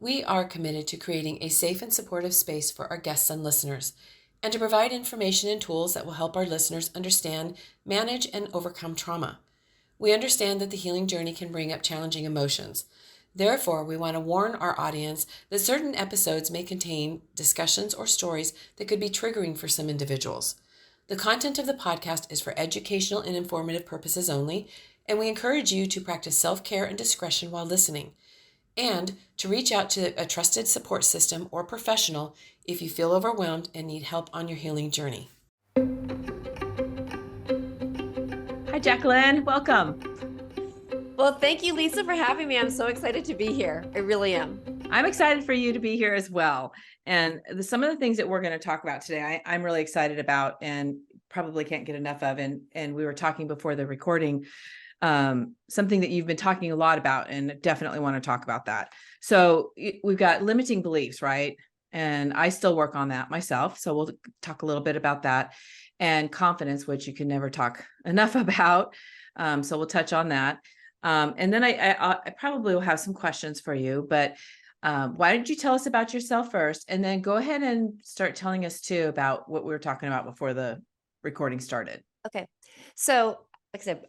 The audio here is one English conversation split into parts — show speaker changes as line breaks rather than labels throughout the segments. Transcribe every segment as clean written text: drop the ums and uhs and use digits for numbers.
We are committed to creating a safe and supportive space for our guests and listeners, and to provide information and tools that will help our listeners understand, manage, and overcome trauma. We understand that the healing journey can bring up challenging emotions. Therefore, we want to warn our audience that certain episodes may contain discussions or stories that could be triggering for some individuals. The content of the podcast is for educational and informative purposes only, and we encourage you to practice self-care and discretion while listening, and to reach out to a trusted support system or professional if you feel overwhelmed and need help on your healing journey.
Hi, Jaclyn. Welcome.
Well, thank you, Lisa, for having me. I'm so excited to be here. I really am.
I'm excited for you to be here as well. And some of the things that we're going to talk about today, I'm really excited about and probably can't get enough of. And we were talking before the recording, something that you've been talking a lot about, and definitely want to talk about that. So we've got limiting beliefs, right? And I still work on that myself. So we'll talk a little bit about that, and confidence, which you can never talk enough about. So we'll touch on that. And then I probably will have some questions for you, but why don't you tell us about yourself first, and then go ahead and start telling us too about what we were talking about before the recording started.
Okay. So, like I said,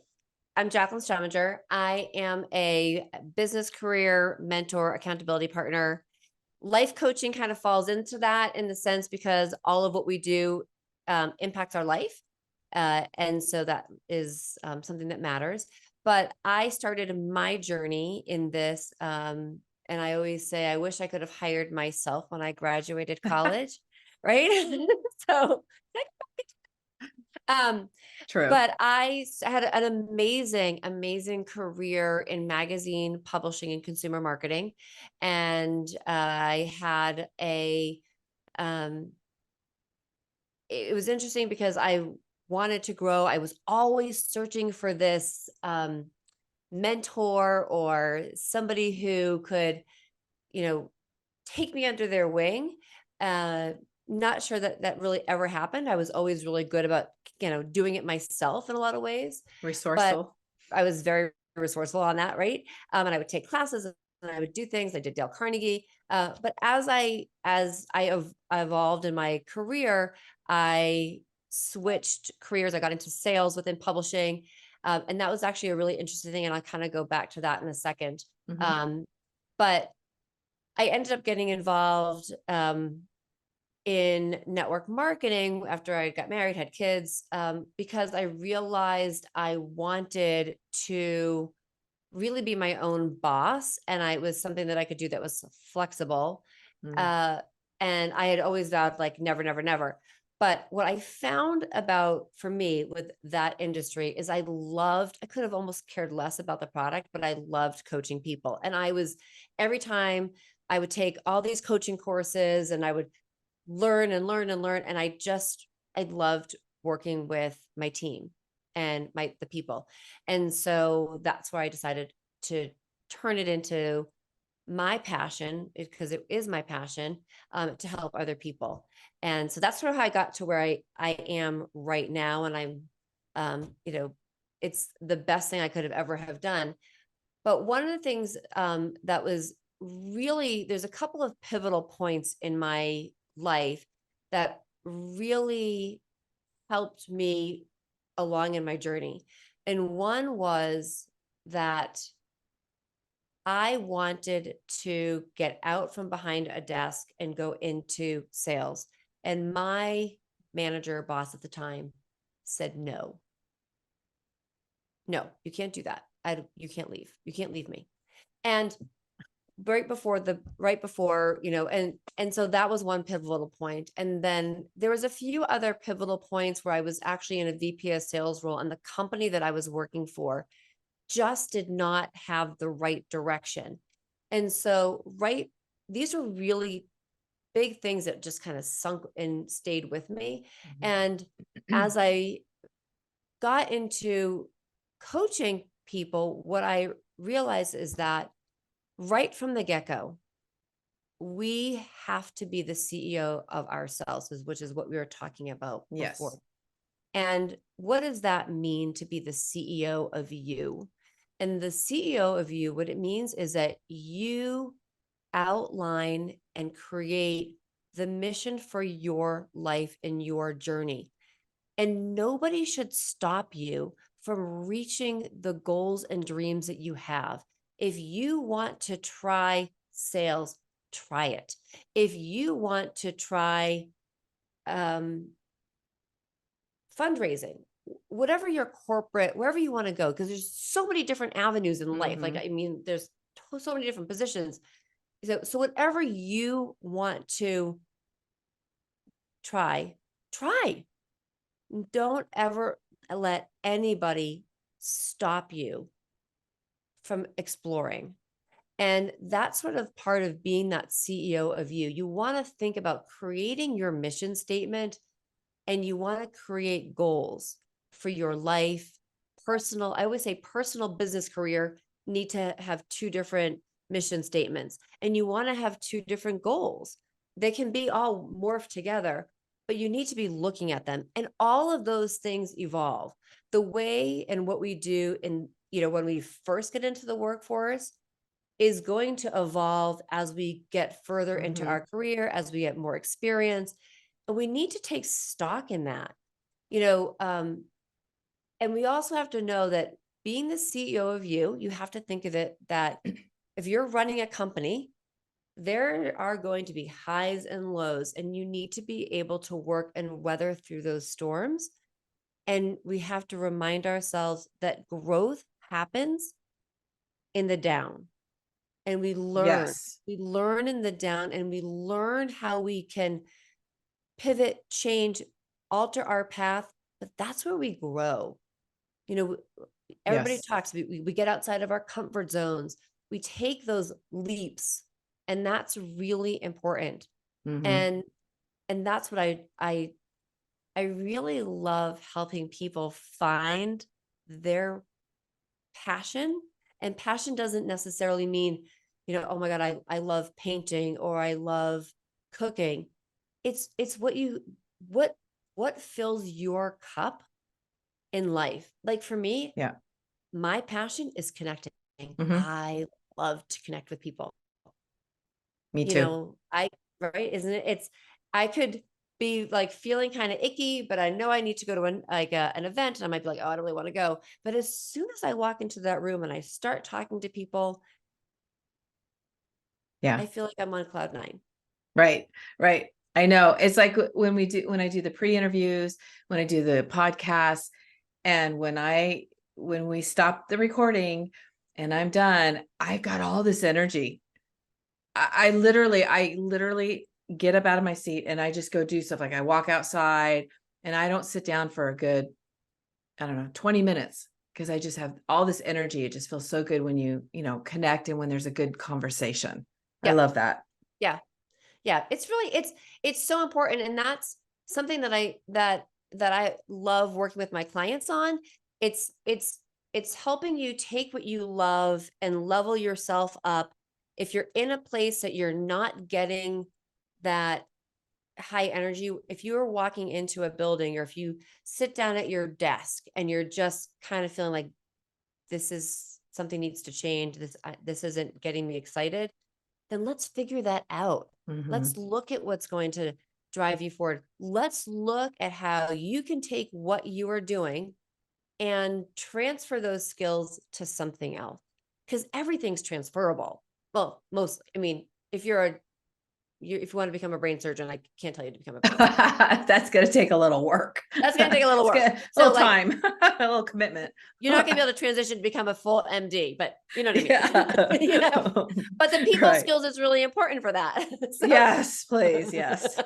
I'm Jaclyn Strominger. I am a business career mentor, accountability partner. Life coaching kind of falls into that in the sense because all of what we do impacts our life. And so that is something that matters. But I started my journey in this. And I always say, I wish I could have hired myself when I graduated college. Right. So,
True.
but I had an amazing career in magazine publishing and consumer marketing. And I had it was interesting because I wanted to grow. I was always searching for this mentor or somebody who could, take me under their wing. Not sure that really ever happened. I was always really good about, doing it myself in a lot of ways.
Resourceful.
But I was very resourceful on that, right? And I would take classes and I would do things. I did Dale Carnegie. But as I evolved in my career, I switched careers. I got into sales within publishing. And that was actually a really interesting thing. And I'll kind of go back to that in a second.
Mm-hmm.
But I ended up getting involved in network marketing after I got married, had kids, because I realized I wanted to really be my own boss. And it was something that I could do that was flexible.
Mm-hmm.
And I had always vowed like never, never, never. But what I found about for me with that industry is I could have almost cared less about the product, but I loved coaching people. And every time I would take all these coaching courses and I would learn and learn and learn. And I loved working with my team and the people. And so that's why I decided to turn it into my passion, because it is my passion, to help other people. And so that's sort of how I got to where I am right now. And it's the best thing I could have ever have done. But one of the things that was really, there's a couple of pivotal points in my life that really helped me along in my journey. And one was that I wanted to get out from behind a desk and go into sales. And my manager, boss at the time, said, no, you can't do that. You can't leave. You can't leave me. And right before, and so that was one pivotal point. And then there was a few other pivotal points where I was actually in a VP of sales role, and the company that I was working for just did not have the right direction. And so, these were really big things that just kind of sunk and stayed with me.
Mm-hmm.
And as I got into coaching people, what I realized is that right from the get-go, we have to be the CEO of ourselves, which is what we were talking about before.
Yes.
And what does that mean to be the CEO of you? And the CEO of you, what it means is that you outline and create the mission for your life and your journey. And nobody should stop you from reaching the goals and dreams that you have. If you want to try sales, try it. If you want to try fundraising, whatever your corporate, wherever you want to go, because there's so many different avenues in life. Like, I mean, there's so many different positions. So whatever you want to try. Don't ever let anybody stop you from exploring. And that's sort of part of being that CEO of you. You want to think about creating your mission statement, and you want to create goals for your life, personal. I always say personal, business, career need to have two different mission statements, and you want to have two different goals. They can be all morphed together, but you need to be looking at them. And all of those things evolve. The way and what we do in, when we first get into the workforce is going to evolve as we get further into our career, as we get more experience. And we need to take stock in that, and we also have to know that being the CEO of you have to think of it that if you're running a company, there are going to be highs and lows, and you need to be able to work and weather through those storms. And we have to remind ourselves that growth happens in the down. And we learn in the down, and we learn how we can pivot, change, alter our path. But that's where we grow. Everybody talks, we get outside of our comfort zones. We take those leaps, and that's really important. And that's what I really love, helping people find their passion. And passion doesn't necessarily mean, oh my God, I love painting or I love cooking. It's what fills your cup in life. Like for me, my passion is connecting. I love to connect with people.
Me too.
Right? Isn't it? I could be like feeling kind of icky, but I know I need to go to an event, and I might be like, oh, I don't really want to go. But as soon as I walk into that room and I start talking to people, I feel like I'm on cloud nine.
Right. I know. It's like when I do the pre-interviews, when I do the podcast, and when we stop the recording and I'm done, I've got all this energy. I literally get up out of my seat and I just go do stuff. Like I walk outside and I don't sit down for a good, 20 minutes, because I just have all this energy. It just feels so good when you connect and when there's a good conversation. I love that.
Yeah. It's really, it's so important. And that's something that I love working with my clients on. It's helping you take what you love and level yourself up. If you're in a place that you're not getting that high energy, if you are walking into a building, or if you sit down at your desk and you're just kind of feeling like this is something needs to change, this isn't getting me excited, then let's figure that out. Let's look at what's going to drive you forward. Let's look at how you can take what you are doing and transfer those skills to something else, because everything's transferable. Well, mostly. I mean, if you want to become a brain surgeon, I can't tell you to become a brain surgeon.
That's going to take a little work.
That's going to take a little work.
A little time, a little commitment.
You're not going to be able to transition to become a full MD, but you know what I mean? But the people skills is really important for that.
So. Yes, please. Yes.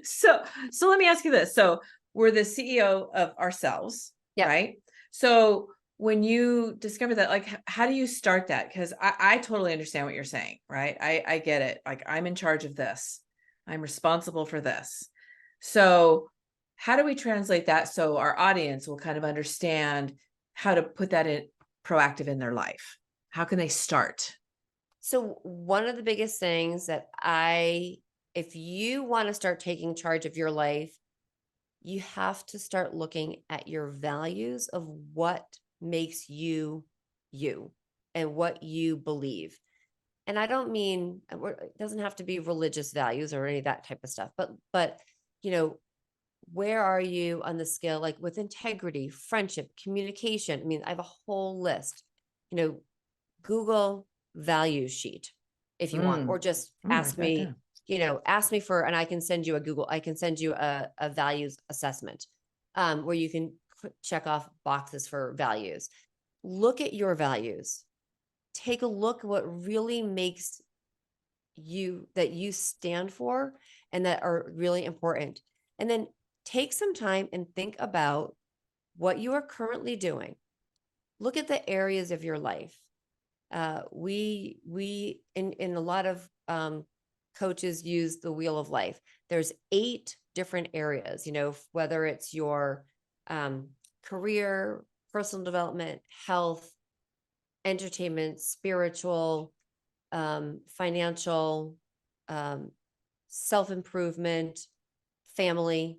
So let me ask you this. So we're the CEO of ourselves, right? So when you discover that, like, how do you start that? Because I totally understand what you're saying, right? I get it. Like, I'm in charge of this. I'm responsible for this. So how do we translate that so our audience will kind of understand how to put that in proactive in their life? How can they start?
So one of the biggest things that if you want to start taking charge of your life, you have to start looking at your values of what makes you you and what you believe. And I don't mean, it doesn't have to be religious values or any of that type of stuff, but, you know, where are you on the scale, like with integrity, friendship, communication? I mean, I have a whole list, you know, Google value sheet if you want, or just
I'm gonna write
ask
that
me,
down.
ask me for, and I can send you I can send you a values assessment, where you can check off boxes for values. Look at your values. Take a look at what really makes that you stand for and that are really important. And then take some time and think about what you are currently doing. Look at the areas of your life. We in a lot of coaches use the wheel of life. There's 8 different areas, whether it's your career, personal development, health, entertainment, spiritual, financial, self-improvement, family.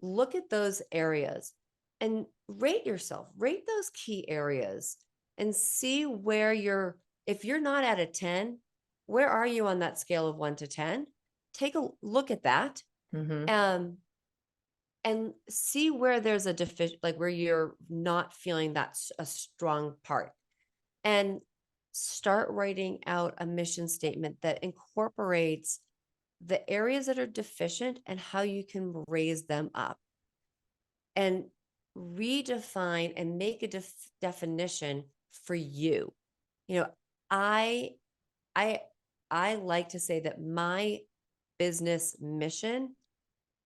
Look at those areas and rate yourself, rate those key areas and see where if you're not at a 10, where are you on that scale of 1 to 10? Take a look at that.
Mm-hmm.
And see where there's a deficit, like where you're not feeling that's a strong part. And start writing out a mission statement that incorporates the areas that are deficient and how you can raise them up, and redefine and make a definition for you. I I I like to say that my business mission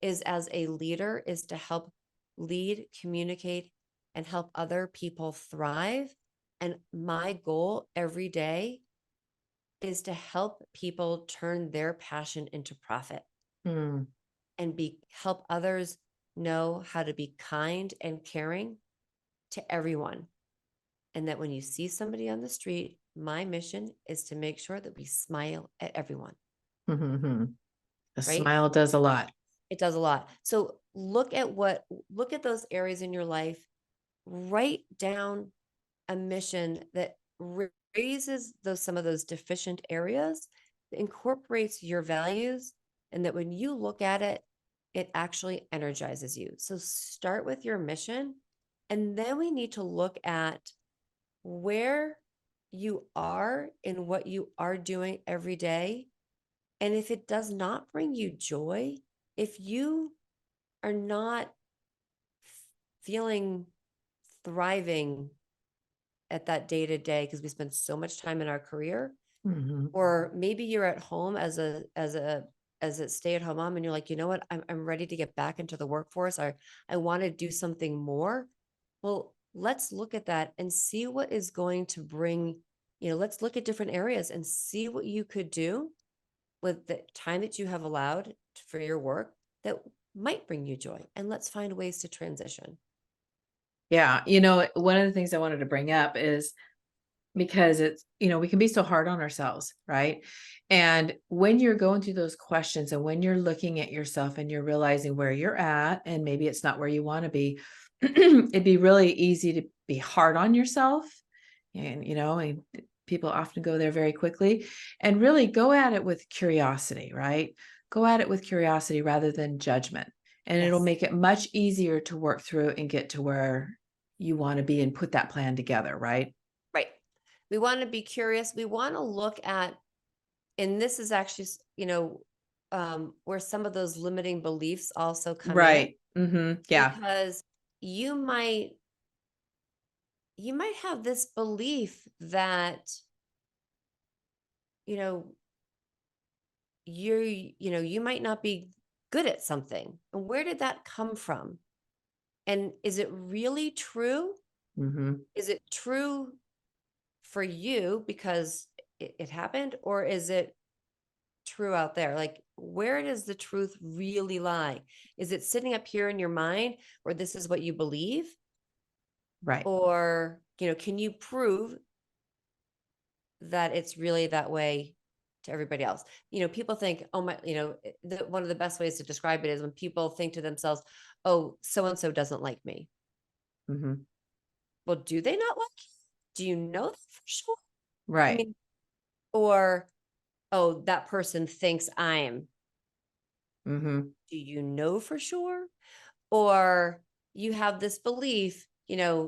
is, as a leader, is to help lead, communicate, and help other people thrive. And my goal every day is to help people turn their passion into profit
Mm.
and help others know how to be kind and caring to everyone. And that when you see somebody on the street, my mission is to make sure that we smile at everyone.
Mm-hmm. A
Right?
smile does a lot.
It does a lot. So look at those areas in your life, write down a mission that raises some of those deficient areas, that incorporates your values, and that when you look at it, it actually energizes you. So start with your mission, and then we need to look at where you are in what you are doing every day. And if it does not bring you joy, if you are not feeling thriving at that day to day because we spend so much time in our career,
Mm-hmm.
or maybe you're at home as a stay-at-home mom and you're like, you know what, I'm ready to get back into the workforce. I want to do something more. Well, let's look at that and see what is going to bring, let's look at different areas and see what you could do with the time that you have allowed for your work that might bring you joy. And let's find ways to transition.
Yeah. One of the things I wanted to bring up is because it's, we can be so hard on ourselves, right? And when you're going through those questions and when you're looking at yourself and you're realizing where you're at, and maybe it's not where you want to be, it'd be really easy to be hard on yourself. And people often go there very quickly, and really go at it with curiosity, right? Go at it with curiosity rather than judgment. And it'll
Yes.
make it much easier to work through and get to where you want to be and put that plan together, right?
Right. We want to be curious. We want to look at, and this is actually, where some of those limiting beliefs also come in.
Right. Mm-hmm. Yeah.
Because you might have this belief that, you might not be good at something. And where did that come from? And is it really true?
Mm-hmm.
Is it true for you because it happened, or is it true out there? Like, where does the truth really lie? Is it sitting up here in your mind where this is what you believe?
Right.
Or, can you prove that it's really that way to everybody else? People think, oh my, one of the best ways to describe it is when people think to themselves, oh, so-and-so doesn't like me.
Mm-hmm.
Well, do they not like you? Do you know that for sure? I
Right.
mean, or oh, that person thinks I'm,
Mm-hmm.
do you know for sure? Or you have this belief, uh,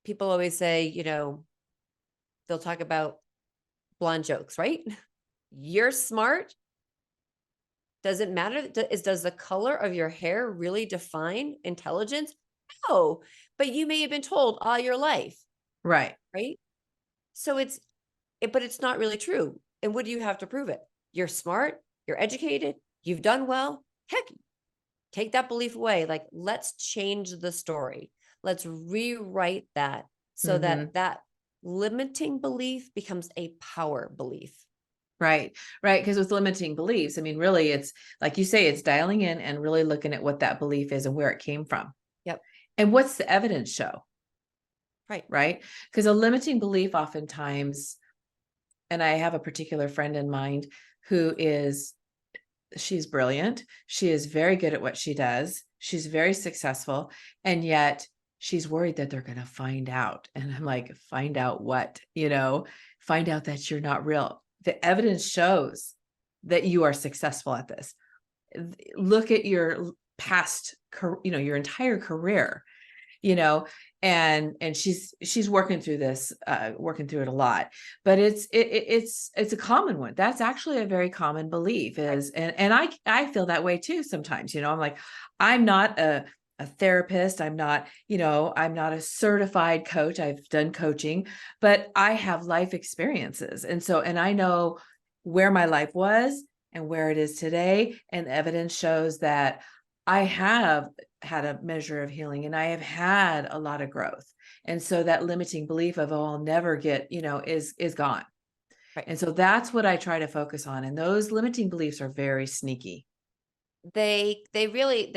people always say, they'll talk about blonde jokes, right? You're smart. Does it matter? Does the color of your hair really define intelligence? No, but you may have been told all your life,
Right.
right? So but it's not really true. And what do you have to prove it? You're smart, you're educated, you've done well. Heck, take that belief away. Like, let's change the story. Let's rewrite that so
Mm-hmm.
that limiting belief becomes a power belief.
Right. Right. Because with limiting beliefs, I mean, really, it's like you say, it's dialing in and really looking at what that belief is and where it came from.
Yep.
And what's the evidence show?
Right.
Right. Because a limiting belief oftentimes, and I have a particular friend in mind who she's brilliant. She is very good at what she does. She's very successful. And yet she's worried that they're going to find out. And I'm like, find out what? Find out that you're not real. The evidence shows that you are successful at this. Look at your past, your entire career, you know, and she's working through this, working through it a lot, but it's a common one. That's actually a very common belief is, and I feel that way too sometimes, I'm like, I'm not a therapist. I'm not a certified coach. I've done coaching, but I have life experiences. And I know where my life was and where it is today. And evidence shows that I have had a measure of healing and I have had a lot of growth. And so that limiting belief of, oh, I'll never get, is gone.
Right.
And so that's what I try to focus on. And those limiting beliefs are very sneaky.
They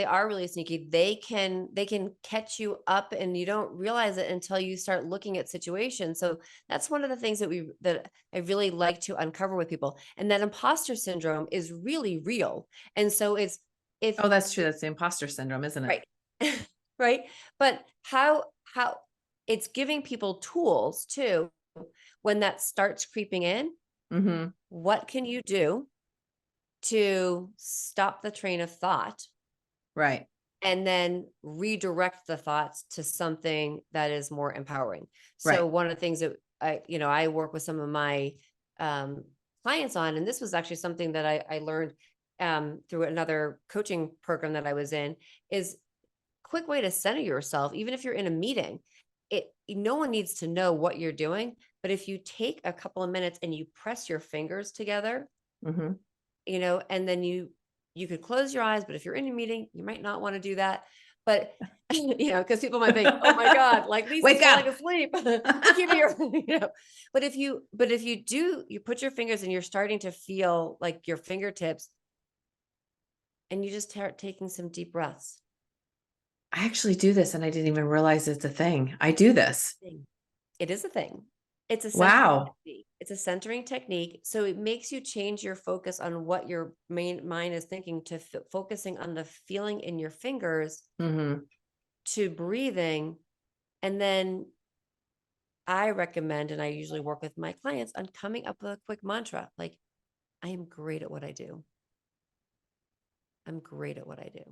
are really sneaky. They can catch you up and you don't realize it until you start looking at situations. So that's one of the things that I really like to uncover with people. And that imposter syndrome is really real. And so it's
Oh, that's true. That's the imposter syndrome, isn't it?
right. Right. But how it's giving people tools too when that starts creeping in.
Mm-hmm.
What can you do to stop the train of thought
Right.
and then redirect the thoughts to something that is more empowering? So
Right.
one of the things that I work with some of my clients on, and this was actually something that I learned through another coaching program that I was in, is quick way to center yourself. Even if you're in a meeting, no one needs to know what you're doing, but if you take a couple of minutes and you press your fingers together,
Mm-hmm.
and then you could close your eyes, but if you're in a meeting, you might not want to do that. But because people might think, oh my God, like Lisa's
Wake
falling
up.
asleep. You keep your, but if you do, you put your fingers and you're starting to feel like your fingertips, and you just start taking some deep breaths.
I actually do this and I didn't even realize it's a thing. I do this.
It is a thing. It's a centering
Wow.
technique. It's a centering technique. So it makes you change your focus on what your main mind is thinking to focusing on the feeling in your fingers,
Mm-hmm.
to breathing. And then I recommend, and I usually work with my clients on coming up with a quick mantra like, I am great at what I do. I'm great at what I do.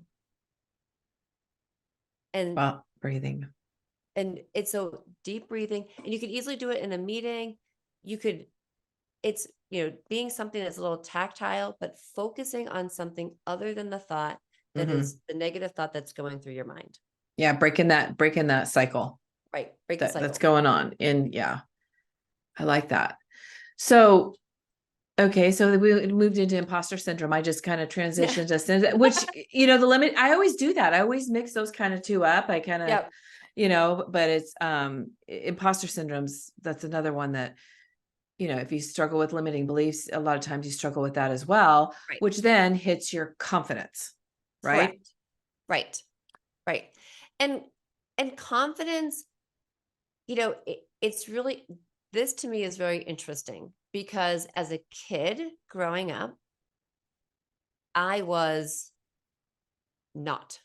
And
Well, breathing.
and it's so deep breathing, and you could easily do it in a meeting. It's being something that's a little tactile, but focusing on something other than the thought that
Mm-hmm.
is the negative thought that's going through your mind.
Yeah. Breaking that cycle
Right. Break the cycle.
that's going on. And yeah, I like that. So, okay. So we moved into imposter syndrome. I just kind of transitioned us into which, the limit, I always do that. I always mix those kind of two up. I kind of,
Yep.
but it's, imposter syndromes. That's another one that, if you struggle with limiting beliefs, a lot of times you struggle with that as well,
Right.
which then hits your confidence. Right.
Correct. Right. And confidence, it's really, this to me is very interesting because as a kid growing up, I was not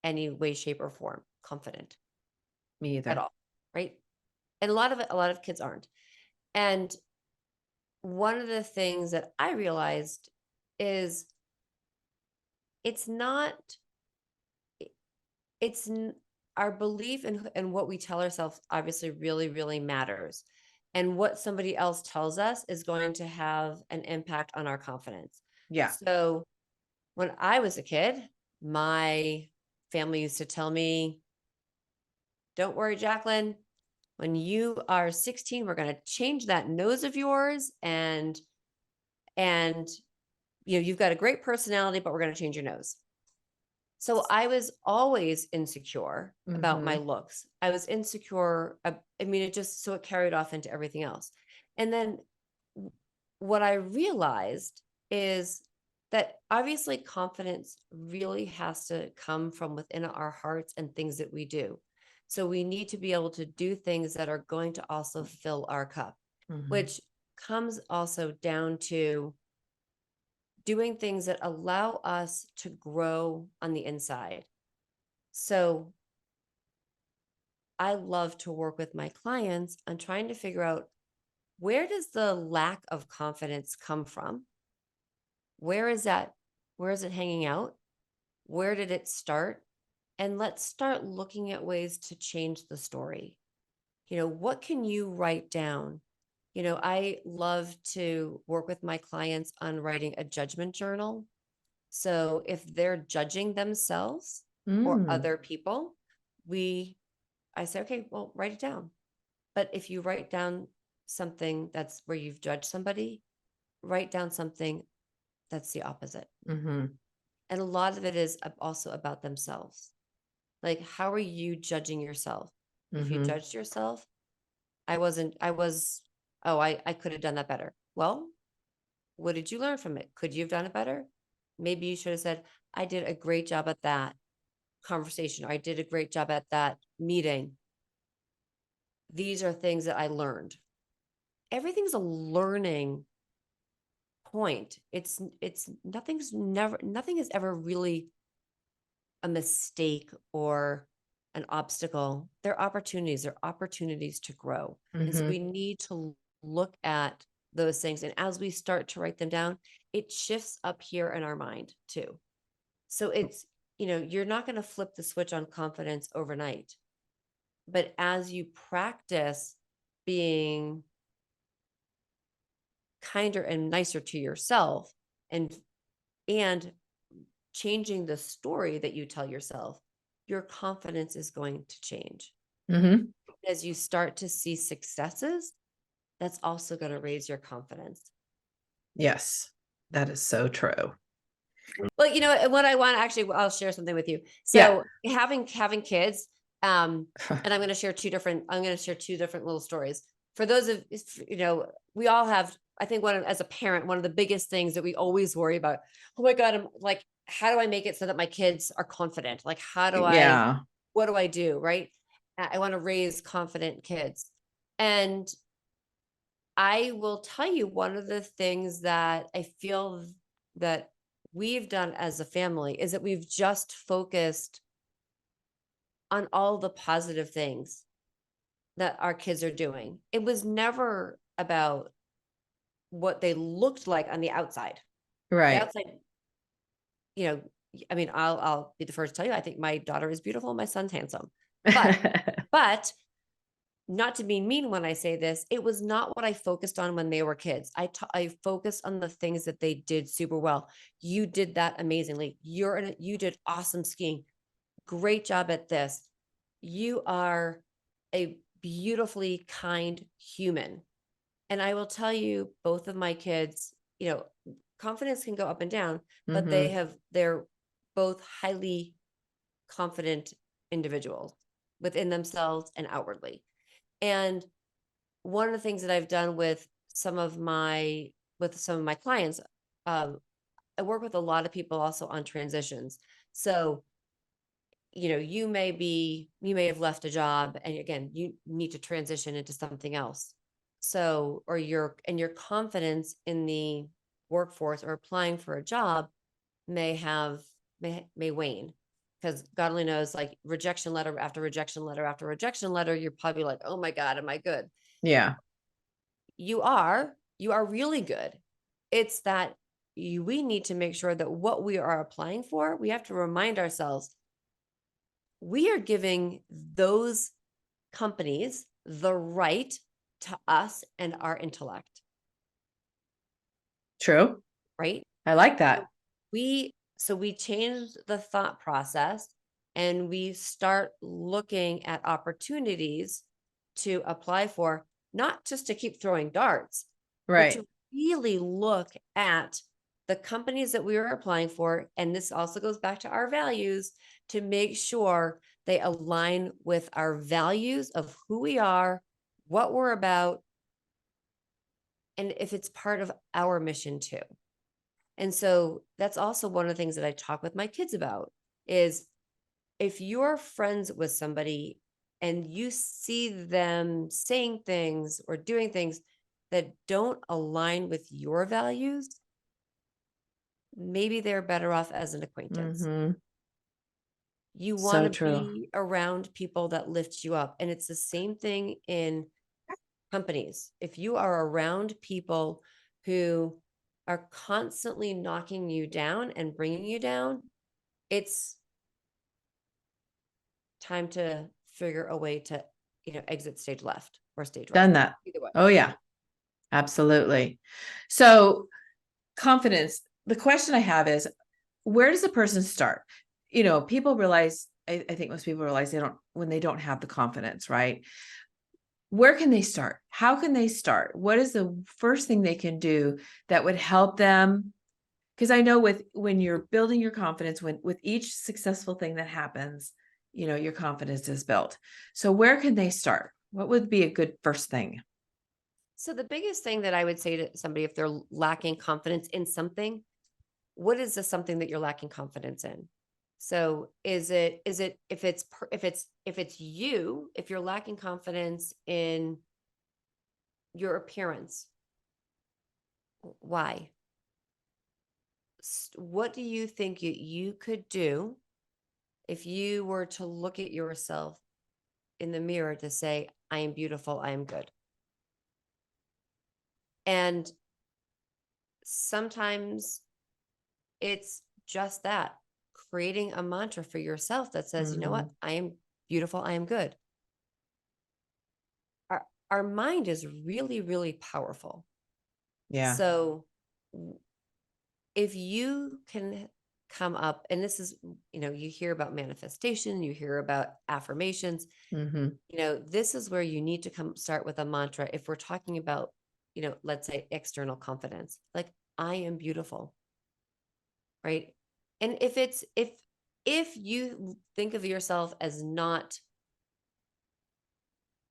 any way, shape, or form confident
Me
at
either.
all. Right. And a lot of kids aren't. And one of the things that I realized is it's not, it's our belief in what we tell ourselves obviously really, really matters. And what somebody else tells us is going to have an impact on our confidence.
Yeah.
So when I was a kid, my family used to tell me, don't worry, Jaclyn, when you are 16, we're going to change that nose of yours. And, you've got a great personality, but we're going to change your nose. So I was always insecure about my looks. I was insecure. It carried off into everything else. And then what I realized is that obviously confidence really has to come from within our hearts and things that we do. So we need to be able to do things that are going to also fill our cup, which comes also down to doing things that allow us to grow on the inside. So I love to work with my clients on trying to figure out, where does the lack of confidence come from? Where is that? Where is it hanging out? Where did it start? And let's start looking at ways to change the story. What can you write down? I love to work with my clients on writing a judgment journal. So if they're judging themselves or other people, I say, okay, well, write it down. But if you write down something that's where you've judged somebody, write down something that's the opposite. And a lot of it is also about themselves. Like, how are you judging yourself? If you judged yourself, I could have done that better. Well, what did you learn from it? Could you have done it better? Maybe you should have said, I did a great job at that conversation. Or I did a great job at that meeting. These are things that I learned. Everything's a learning point. Nothing is ever really a mistake or an obstacle. They're opportunities. They're opportunities to grow. And so we need to look at those things. And as we start to write them down, it shifts up here in our mind too. So it's, you're not going to flip the switch on confidence overnight. But as you practice being kinder and nicer to yourself and changing the story that you tell yourself, your confidence is going to change. As you start to see successes, that's also going to raise your confidence.
Yes, that is so true.
Well, what I want, actually, I'll share something with you. So having kids, and I'm going to share two different little stories. For those of, we all have, I think as a parent, one of the biggest things that we always worry about, oh my God, I'm like, how do I make it so that my kids are confident? Like, what do I do? Right. I want to raise confident kids. And I will tell you, one of the things that I feel that we've done as a family is that we've just focused on all the positive things that our kids are doing. It was never about what they looked like on the outside.
Right.
The outside, I'll be the first to tell you, I think my daughter is beautiful and my son's handsome. But not to be mean when I say this, it was not what I focused on when they were kids. I focused on the things that they did super well. You did that amazingly. You did awesome skiing. Great job at this. You are a beautifully kind human. And I will tell you, both of my kids, confidence can go up and down, but they're both highly confident individuals within themselves and outwardly. And one of the things that I've done with some of my clients, I work with a lot of people also on transitions. So, you may have left a job, and again, you need to transition into something else. So, or your confidence in the workforce or applying for a job may wane. Because God only knows, like, rejection letter after rejection letter after rejection letter, you're probably like, oh my God, am I good?
Yeah.
You are, you are really good. It's that we need to make sure that what we are applying for, we have to remind ourselves, we are giving those companies the right to us and our intellect,
True.
right?
I like that.
So we change the thought process and we start looking at opportunities to apply for, not just to keep throwing darts, but
Right.
to really look at the companies that we are applying for. And this also goes back to our values, to make sure they align with our values of who we are, what we're about, and if it's part of our mission too. And so that's also one of the things that I talk with my kids about is, if you're friends with somebody and you see them saying things or doing things that don't align with your values, maybe they're better off as an acquaintance.
Mm-hmm.
You want
So
to
true.
be around people that lift you up. And it's the same thing in companies. If you are around people who are constantly knocking you down and bringing you down, it's time to figure a way to, exit stage left or stage right.
Done that.
Either way.
Oh yeah, absolutely. So confidence, the question I have is, where does a person start? People realize, I think most people realize when they don't have the confidence, right? Where can they start? How can they start? What is the first thing they can do that would help them? Because I know when you're building your confidence, with each successful thing that happens, your confidence is built. So where can they start? What would be a good first thing?
So the biggest thing that I would say to somebody, if they're lacking confidence in something, what is this something that you're lacking confidence in? So is it if it's you, if you're lacking confidence in your appearance, why? What do you think you could do if you were to look at yourself in the mirror to say, I am beautiful, I am good? And sometimes it's just that, creating a mantra for yourself that says, you know what, I am beautiful, I am good. Our mind is really, really powerful.
Yeah.
So if you can come up, and this is, you hear about manifestation, you hear about affirmations,
Mm-hmm.
This is where you need to start with a mantra. If we're talking about, let's say external confidence, like, I am beautiful, right? And if you think of yourself as not,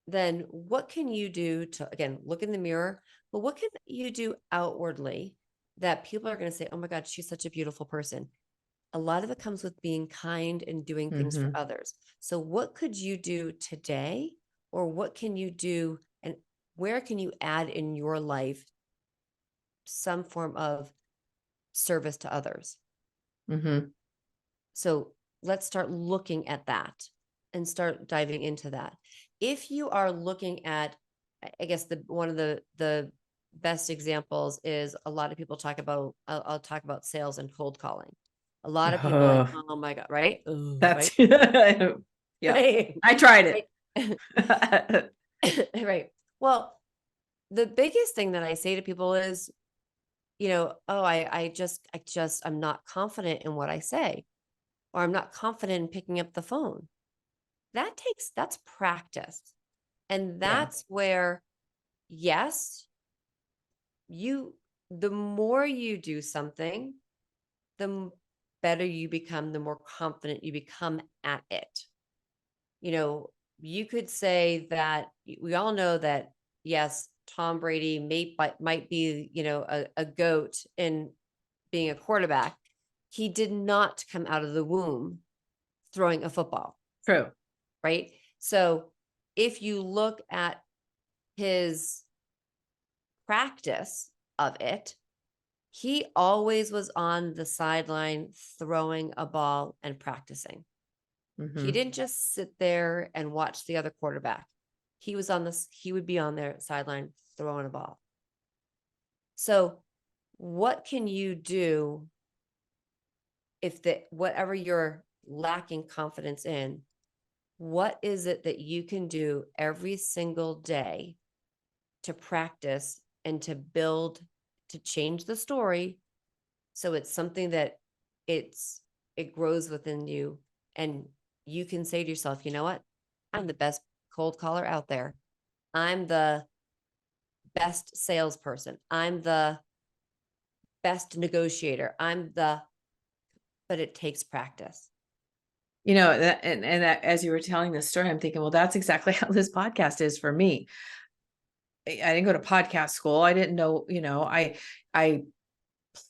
then what can you do to, again, look in the mirror, but what can you do outwardly that people are going to say, oh my God, she's such a beautiful person? A lot of it comes with being kind and doing things for others. So what could you do today, or what can you do, and where can you add in your life some form of service to others?
Mm-hmm.
So let's start looking at that and start diving into that. If you are looking at, I guess one of the best examples is, a lot of people talk about, I'll talk about sales and cold calling. A lot of people are like, oh my God, right?
That's
right?
yeah.
Right.
I tried it.
Right. Right. Well, the biggest thing that I say to people is, I'm not confident in what I say, or I'm not confident in picking up the phone. That's practice. And that's where, yes, the more you do something, the better you become, the more confident you become at it. You could say that we all know that, yes, Tom Brady might be, a goat in being a quarterback. He did not come out of the womb throwing a football.
True.
Right? So if you look at his practice of it, he always was on the sideline throwing a ball and practicing. He didn't just sit there and watch the other quarterback. He would be on their sideline throwing a ball. So what can you do if whatever you're lacking confidence in, what is it that you can do every single day to practice and to build, to change the story, so it's something that it grows within you, and you can say to yourself, you know what? I'm the best cold caller out there. I'm the best salesperson. I'm the best negotiator. But it takes practice.
That, and that, as you were telling this story, I'm thinking, well, that's exactly how this podcast is for me. I didn't go to podcast school. I didn't know, I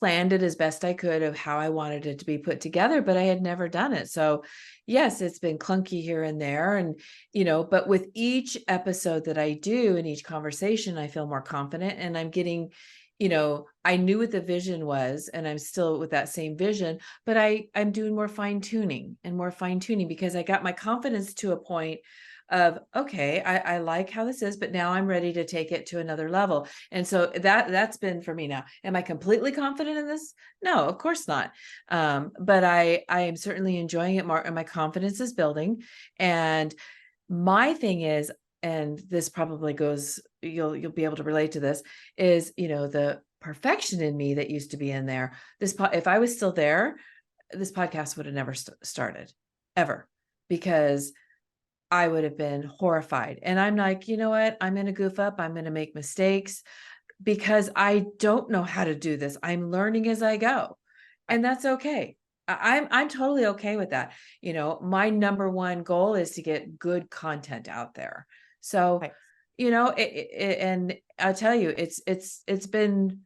planned it as best I could of how I wanted it to be put together, but I had never done it. So yes, it's been clunky here and there. And, but with each episode that I do and each conversation, I feel more confident, and I'm getting, I knew what the vision was, and I'm still with that same vision, but I'm doing more fine tuning because I got my confidence to a point of, okay, I like how this is, but now I'm ready to take it to another level. And so that's been for me now. Am I completely confident in this? No, of course not. But I am certainly enjoying it more, and my confidence is building. And my thing is, and this probably goes, you'll be able to relate to this, is, the perfection in me that used to be in there. If I was still there, this podcast would have never started ever, because I would have been horrified. And I'm like, you know what? I'm going to goof up. I'm going to make mistakes because I don't know how to do this. I'm learning as I go. And that's okay. I'm totally okay with that. My number one goal is to get good content out there. So,
Right.
And I'll tell you, it's been,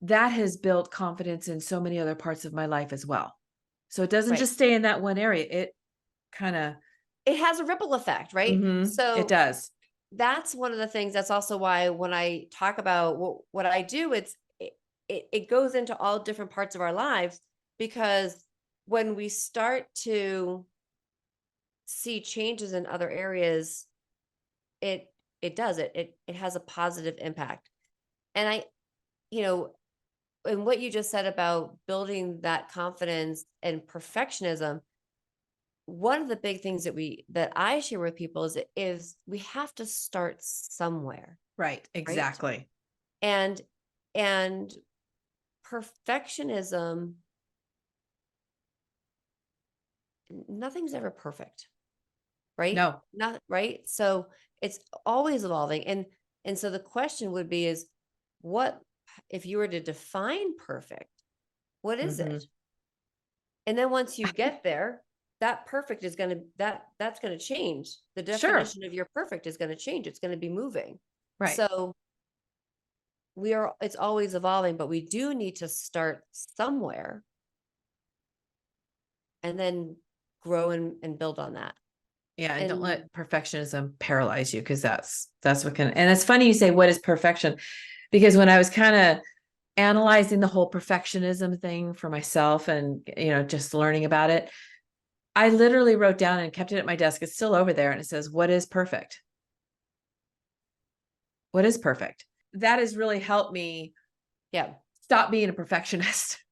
that has built confidence in so many other parts of my life as well. So it doesn't
Right.
just stay in that one area. It kind of,
It has a ripple effect, right? So
it does.
that's one of the things. That's also why when I talk about what I do, it goes into all different parts of our lives, because when we start to see changes in other areas, it does it has a positive impact. And and what you just said about building that confidence and perfectionism, one of the big things that I share with people is we have to start somewhere.
Right. Exactly.
And perfectionism, nothing's ever perfect, right?
No.
Not right. So it's always evolving. And so the question would be is, what if you were to define perfect, what is
Mhm.
it? And then once you get there, that perfect is that's going to change. The
Sure.
definition of your perfect is going to change. It's going to be moving.
Right.
So it's always evolving, but we do need to start somewhere and then grow and build on that.
Yeah. And don't
And
let perfectionism paralyze you, because that's what can, and it's funny you say, what is perfection? Because when I was kind of analyzing the whole perfectionism thing for myself and, just learning about it, I literally wrote down and kept it at my desk. It's still over there. And it says, what is perfect? What is perfect? That has really helped me stop being a perfectionist.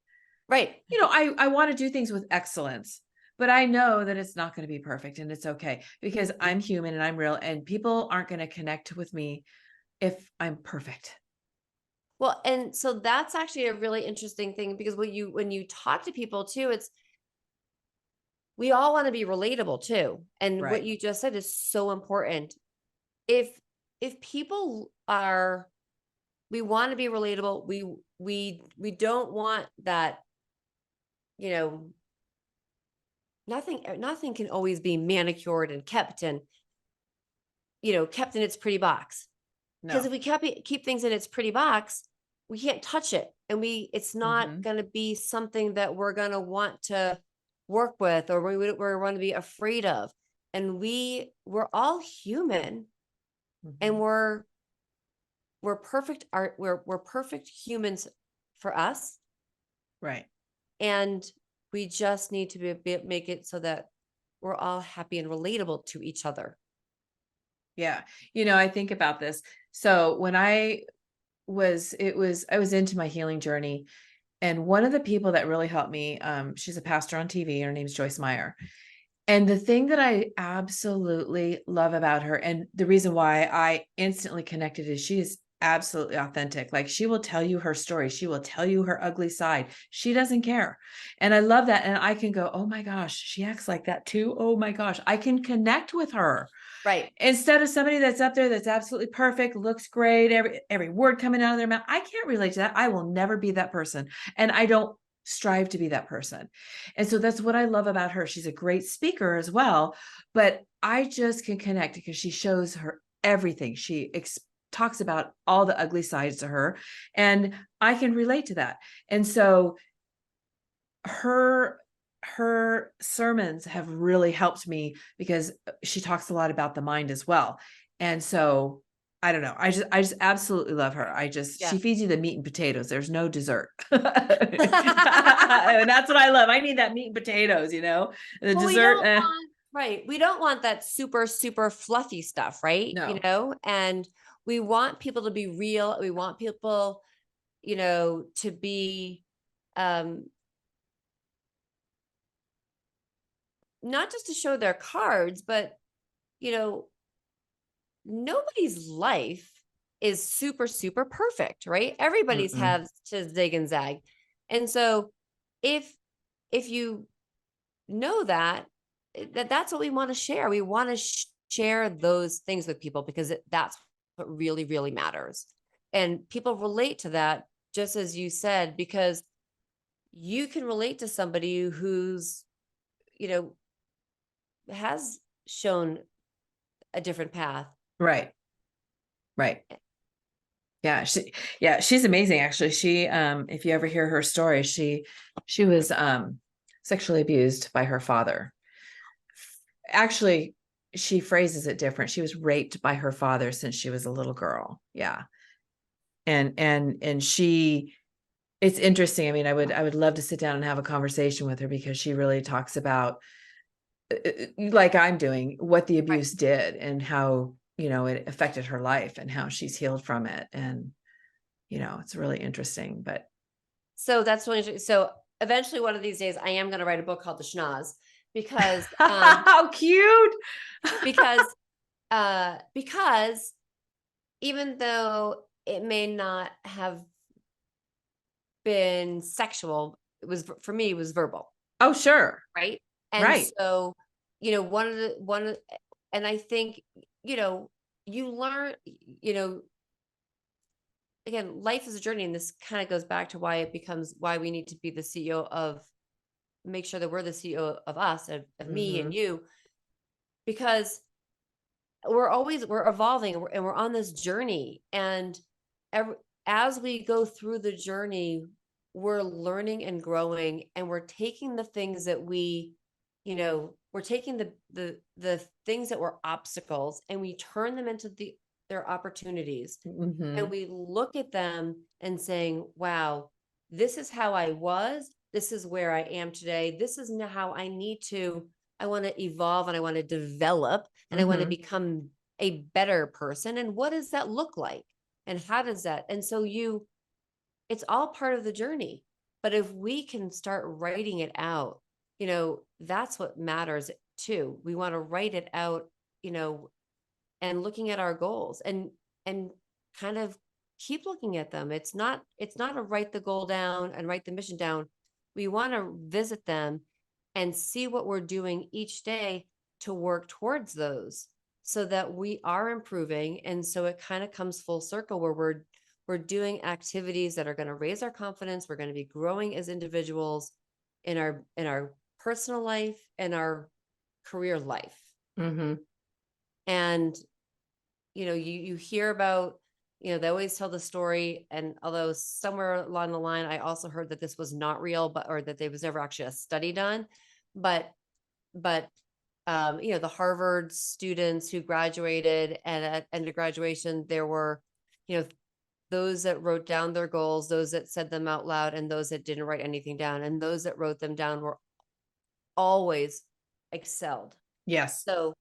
right.
I want to do things with excellence, but I know that it's not going to be perfect, and it's okay, because I'm human and I'm real, and people aren't going to connect with me if I'm perfect.
Well, and so that's actually a really interesting thing, because when you talk to people too, we all want to be relatable too. And what
Right.
you just said is so important. If people are, we want to be relatable, we don't want that, nothing can always be manicured and kept kept in its pretty box. Because
No.
if we keep things in its pretty box, we can't touch it, and it's not going to be something that we're going to want to work with, or we're going to be afraid of. And we're all human, and we're perfect we're perfect humans for us.
Right.
And we just need to make it so that we're all happy and relatable to each other.
Yeah. I think about this. So when I I was into my healing journey. And one of the people that really helped me, she's a pastor on TV. Her name's Joyce Meyer. And the thing that I absolutely love about her, and the reason why I instantly connected, is she is absolutely authentic. Like, she will tell you her story. She will tell you her ugly side. She doesn't care. And I love that. And I can go, oh my gosh, she acts like that too. Oh my gosh, I can connect with her.
Right.
Instead of somebody that's up there that's absolutely perfect, looks great, every word coming out of their mouth. I can't relate to that. I will never be that person. And I don't strive to be that person. And so that's what I love about her. She's a great speaker as well, but I just can connect because she shows her everything. She talks about all the ugly sides to her, and I can relate to that. And so her sermons have really helped me because she talks a lot about the mind as well. And so I don't know. I just absolutely love her. She feeds you the meat and potatoes. There's no dessert. And that's what I love. I need that meat and potatoes, the
Well,
dessert.
right. We don't want that super, super fluffy stuff, right?
No.
And we want people to be real. We want people, to be, not just to show their cards, but, nobody's life is super, super perfect, right? Everybody's
Mm-mm.
has to zig and zag. And so if you know that's what we want to share. We want to share those things with people because that's what really, really matters. And people relate to that, just as you said, because you can relate to somebody who's, you know, has shown a different path.
Right. Right. Yeah, she's amazing. Actually, if you ever hear her story, she was sexually abused by her father. Actually, she phrases it different. She was raped by her father since she was a little girl. Yeah. And she, it's interesting. I mean, I would love to sit down and have a conversation with her because she really talks about, like I'm doing, what the abuse did and how, it affected her life and how she's healed from it. And, it's really interesting, but.
So that's really interesting. So eventually one of these days I am going to write a book called The Schnoz because,
how cute.
because even though it may not have been sexual, for me, it was verbal.
Oh, sure.
Right. And
Right.
so, and I think, you learn, again, life is a journey. And this kind of goes back to why we need to be the CEO make sure that we're the CEO of us, of me and you, because we're evolving and we're on this journey. And as we go through the journey, we're learning and growing, and we're taking the things that we're taking the things that were obstacles, and we turn them into their opportunities. And we look at them and saying, wow, this is how I was. This is where I am today. This is how I want to evolve, and I want to develop, and I want to become a better person. And what does that look like? And how does that? And so it's all part of the journey. But if we can start writing it out, that's what matters too. We want to write it out, and looking at our goals and kind of keep looking at them. It's not a write the goal down and write the mission down. We want to visit them and see what we're doing each day to work towards those, so that we are improving. And so it kind of comes full circle where we're doing activities that are going to raise our confidence. We're going to be growing as individuals in our personal life and our career life. And, you hear about, they always tell the story. And although somewhere along the line, I also heard that this was not real, or that there was never actually a study done, but the Harvard students who graduated, and at end of graduation, there were, those that wrote down their goals, those that said them out loud, and those that didn't write anything down. And those that wrote them down were always excelled.
Yes.
So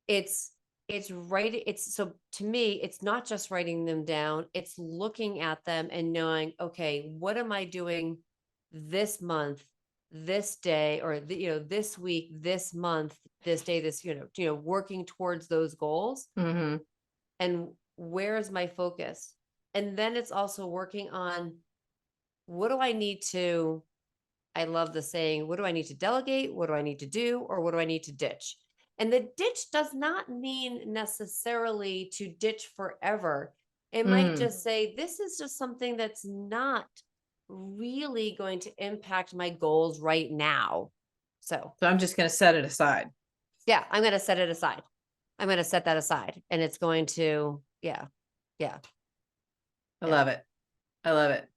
it's so to me, it's not just writing them down, it's looking at them and knowing, okay, what am I doing this month, this day, or this week, this month, this day, this, working towards those goals,
Mm-hmm.
and where is my focus? And then it's also working on, what do I need to, I love the saying, what do I need to delegate? What do I need to do? Or what do I need to ditch? And the ditch does not mean necessarily to ditch forever. It might just say, this is just something that's not really going to impact my goals right now. So
I'm just going to set it aside.
yeah, I'm going to set it aside. I'm going to set that aside, and it's going to, yeah.
I love it. I love it.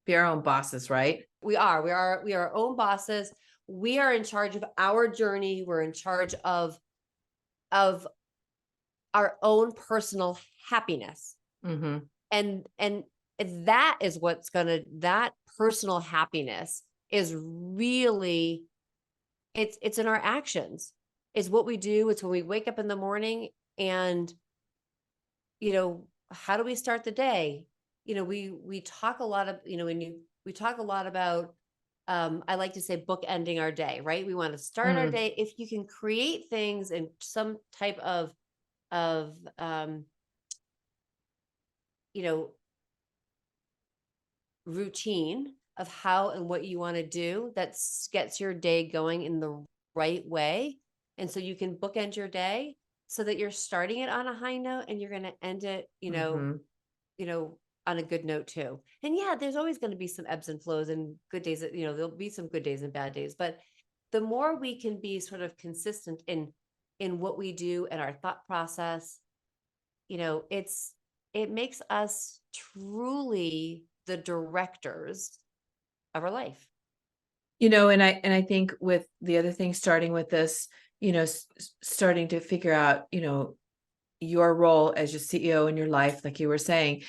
Be our own bosses, right?
We are our own bosses. We are in charge of our journey. We're in charge of our own personal happiness.
Mm-hmm.
And that is that personal happiness is really, it's in our actions. It's what we do. It's when we wake up in the morning, and how do we start the day? We talk a lot of, we talk a lot about, I like to say, bookending our day, right? We want to start our day. If you can create things in some type of routine of how and what you want to do, that gets your day going in the right way. And so you can bookend your day so that you're starting it on a high note, and you're going to end it, on a good note too. And yeah, there's always going to be some ebbs and flows and good days that, there'll be some good days and bad days, but the more we can be sort of consistent in what we do and our thought process, it makes us truly the directors of our life.
And I think with the other thing, starting with this, starting to figure out, your role as your CEO in your life, like you were saying,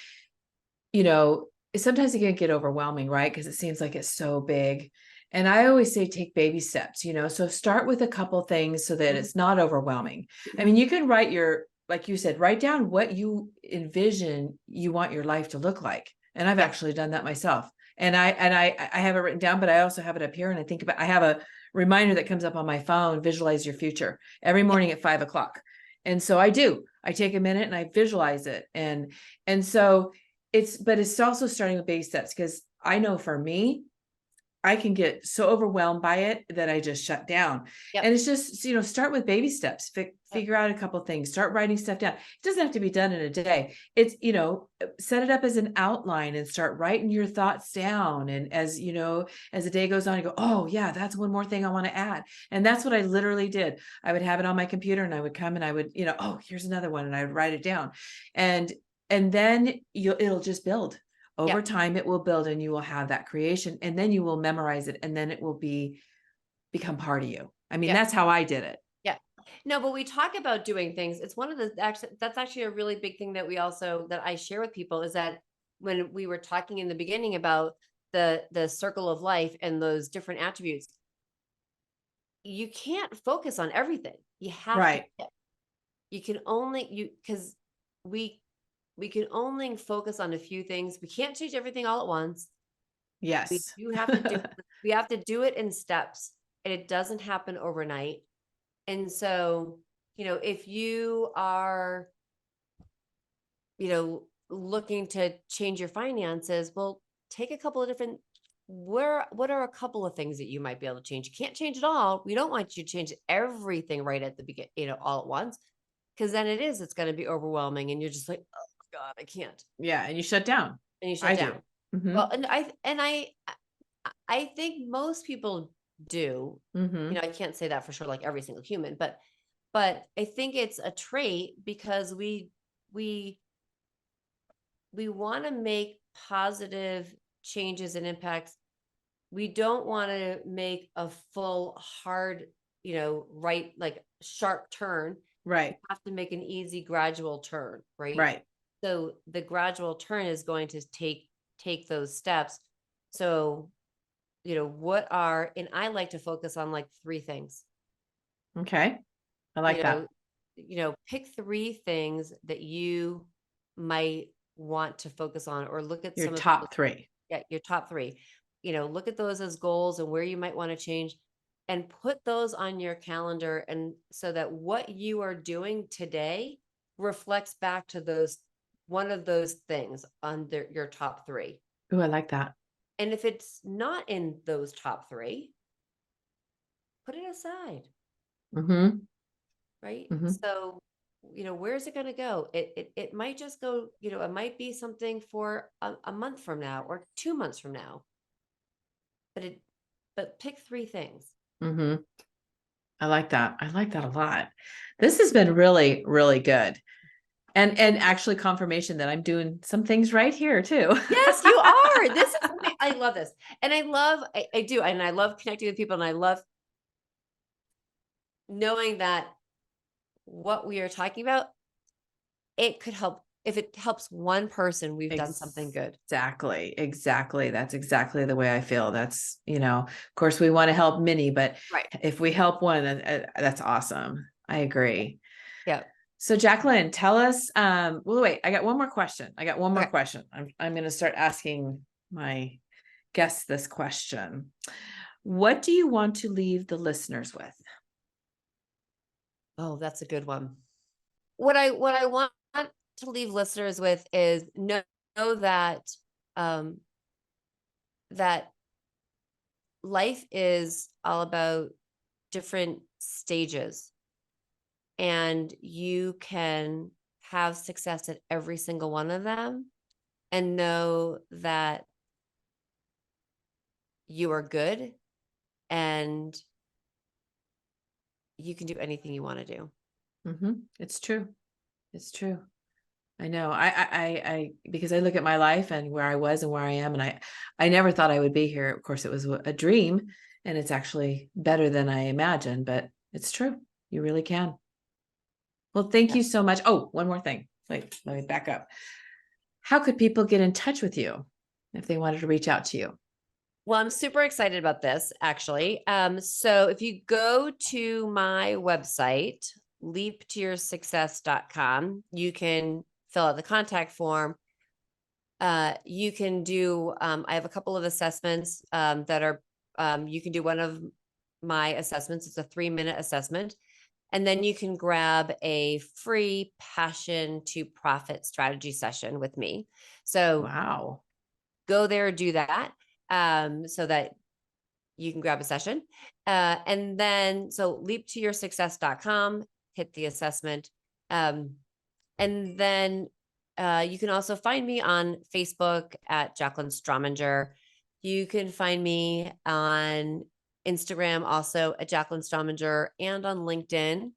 sometimes it can get overwhelming, right? Because it seems like it's so big. And I always say, take baby steps, so start with a couple things so that it's not overwhelming. I mean, you can write like you said, write down what you envision you want your life to look like. And I've actually done that myself. And I have it written down, but I also have it up here. And I have a reminder that comes up on my phone, visualize your future, every morning at 5:00. And so I take a minute and I visualize it. And so but it's also starting with baby steps, because I know for me, I can get so overwhelmed by it that I just shut down.
Yep.
And it's just, start with baby steps, figure out a couple things, start writing stuff down. It doesn't have to be done in a day. It's, set it up as an outline and start writing your thoughts down. And as the day goes on, you go, oh yeah, that's one more thing I want to add. And that's what I literally did. I would have it on my computer, and I would come and I would, oh, here's another one. And I would write it down. And then it'll just build. Over time, it will build, and you will have that creation, and then you will memorize it, and then it will become part of you. I mean, that's how I did it.
Yeah. No, but we talk about doing things. It's one of the, that's actually a really big thing that that I share with people, is that when we were talking in the beginning about the circle of life and those different attributes, you can't focus on everything. You have to, you can only, because we can only focus on a few things. We can't change everything all at once.
Yes.
We have to do it in steps, and it doesn't happen overnight. And so, if you are, looking to change your finances, well, take a couple of different, what are a couple of things that you might be able to change? You can't change it all. We don't want you to change everything right at the beginning, all at once, because then it's going to be overwhelming, and you're just like, oh God, I can't.
Yeah. And you shut down.
And you shut down.
Mm-hmm.
Well, and I think most people do.
Mm-hmm.
I can't say that for sure, like every single human, but I think it's a trait, because we want to make positive changes and impacts. We don't want to make a full hard, right, like sharp turn.
Right.
We have to make an easy gradual turn, right?
Right.
So the gradual turn is going to take those steps. So, and I like to focus on like 3 things.
Okay. I like that.
pick 3 things that you might want to focus on, or look at
Your
some of
top 3.
your top 3. Look at those as goals and where you might want to change, and put those on your calendar, and so that what you are doing today reflects back to one of those things on your top 3.
Oh, I like that.
And if it's not in those top 3, put it aside.
Mm-hmm.
Right.
Mm-hmm.
So, where's it going to go? It might just go, it might be something for a month from now or 2 months from now, but pick 3 things.
Mm-hmm. I like that. I like that a lot. This has been really, really good. And actually confirmation that I'm doing some things right here too.
Yes, you are. I love this. And I do. And I love connecting with people, and I love knowing that what we are talking about, it could help. If it helps one person, we've done something good.
Exactly. That's exactly the way I feel. That's, of course we want to help many, but
Right.
if we help one, that's awesome. I agree.
Yeah.
So Jaclyn, tell us, well, wait, I got one more question.
Okay.
Question. I'm going to start asking my guests this question. What do you want to leave the listeners with?
Oh, that's a good one. What I want to leave listeners with is know that that life is all about different stages, and you can have success at every single one of them, and know that you are good and you can do anything you want to do.
Mm-hmm. It's true. It's true. I know. I because I look at my life and where I was and where I am, and I never thought I would be here. Of course, it was a dream, and it's actually better than I imagined, but it's true. You really can. Well, thank you so much. Oh, one more thing. Wait, let me back up. How could people get in touch with you if they wanted to reach out to you?
Well, I'm super excited about this, actually. So if you go to my website, leaptoyoursuccess.com, you can fill out the contact form. You can do, I have a couple of assessments that are, you can do one of my assessments. It's a 3-minute assessment. And then you can grab a free passion to profit strategy session with me. So
Wow.
go there, do that, so that you can grab a session. And then, so leaptoyoursuccess.com, hit the assessment. And then you can also find me on Facebook at Jaclyn Strominger. You can find me on Instagram also at Jaclyn Strominger, and on LinkedIn.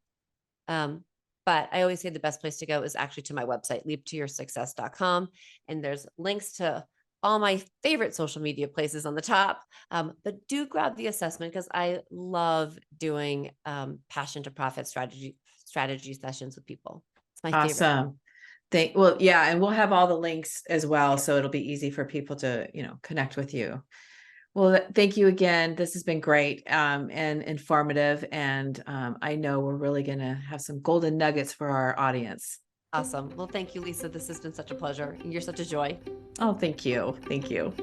But I always say the best place to go is actually to my website, leaptoyoursuccess.com. And there's links to all my favorite social media places on the top. But do grab the assessment, because I love doing passion to profit strategy sessions with people. It's my favorite.
Awesome. Well, yeah, and we'll have all the links as well, so it'll be easy for people to, connect with you. Well, thank you again. This has been great and informative, and I know we're really going to have some golden nuggets for our audience.
Awesome. Well, thank you, Lisa. This has been such a pleasure, and you're such a joy.
Oh, thank you. Thank you.